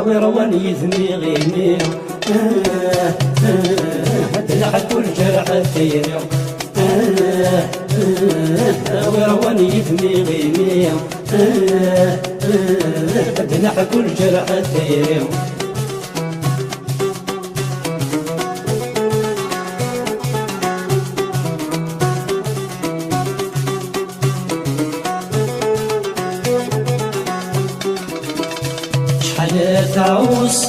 ويروان يثني غيمي تلحق كل جرح الثير ويروان يثني غيمي تلحق كل جرح الثير تعوص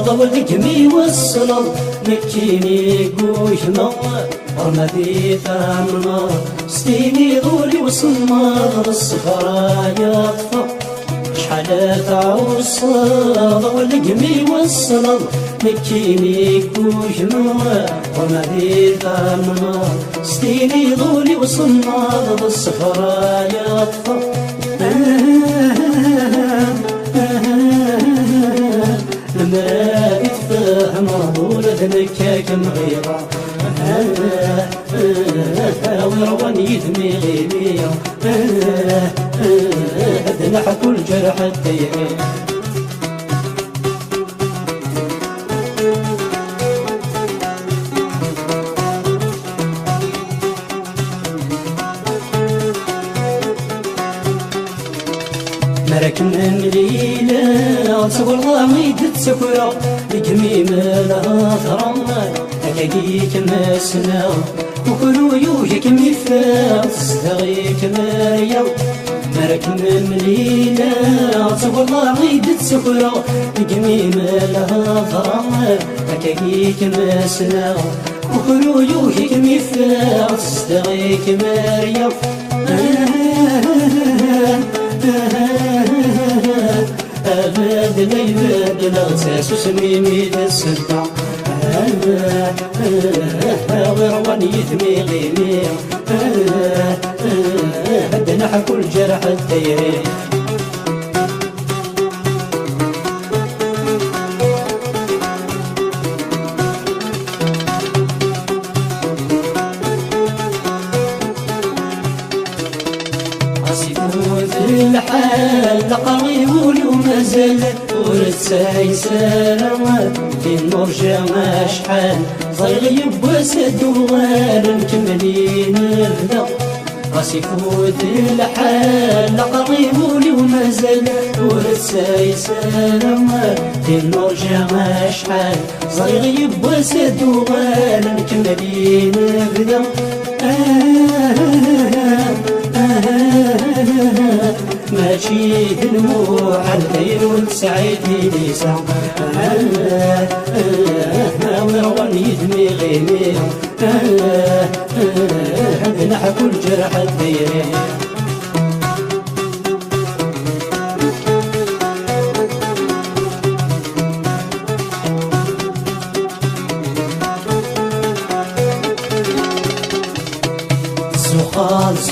ضوء والصلاة مكيني قوشنا رمدي ثامنا ستيني ضولي وصمار الصخرة يطفى شحال تعوص ضوء والصلاة مكيني قوشنا رمدي ثامنا ستيني ضولي وصمار الصخرة يطفى لما يتفهم ولدنا كم غيره ويروان يدمي غيبيه ذنح كل جرح الديري مركنا مليلة صور غاميد تسكرة لجميم الأثرام ألاقيك مسنا وكل ويوهك مفاق صدغيك مريم مركنا مليلة صور غاميد تسكرة لجميم الأثرام ألاقيك مسنا وكل ويوهك مفاق صدغيك مريم أبد ليبد الأغساس وسميمي للسلطة ويروان يثمي غيمي دنح كل جرح الديري الحال قريب وما زال ورثاي سلامات في النور جا شحال صيغ وسد وغال مكملين الهدى راسي فوت الحال قريب وما زال ورثاي سلامات في النور جا شحال صيغ وسد وغال مكملين الهدى ماشي دموع الخير والسعيد ليسا ويروان يدمي غيمي دنح كل جرح الديري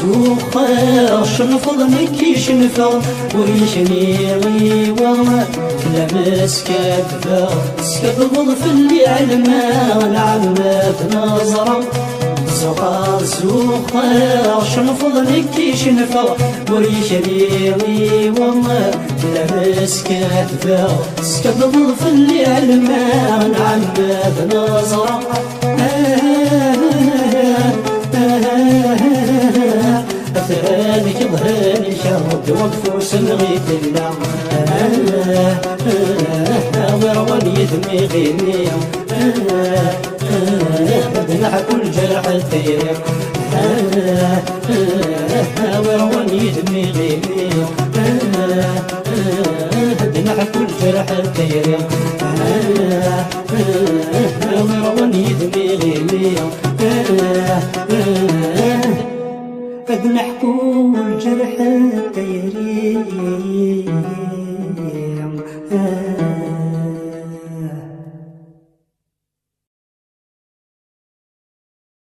سوخر شنفض مكي شنفض ويشني غيوة لمس كذبة سكبض في اللي علمه والعمة نظرة سوخر شنفض مكي شنفض ويشني غيوة لمس كذبة سكبض في اللي علمه والعمة نظرة ثانك ظهري شرد وقف وسنغيت الله ويروان يثمي غيمي دنح كل جرح الثير ويروان يثمي غيمي دنح كل جرح الثير ويروان يثمي غيمي قد نحكوا الجرح الديري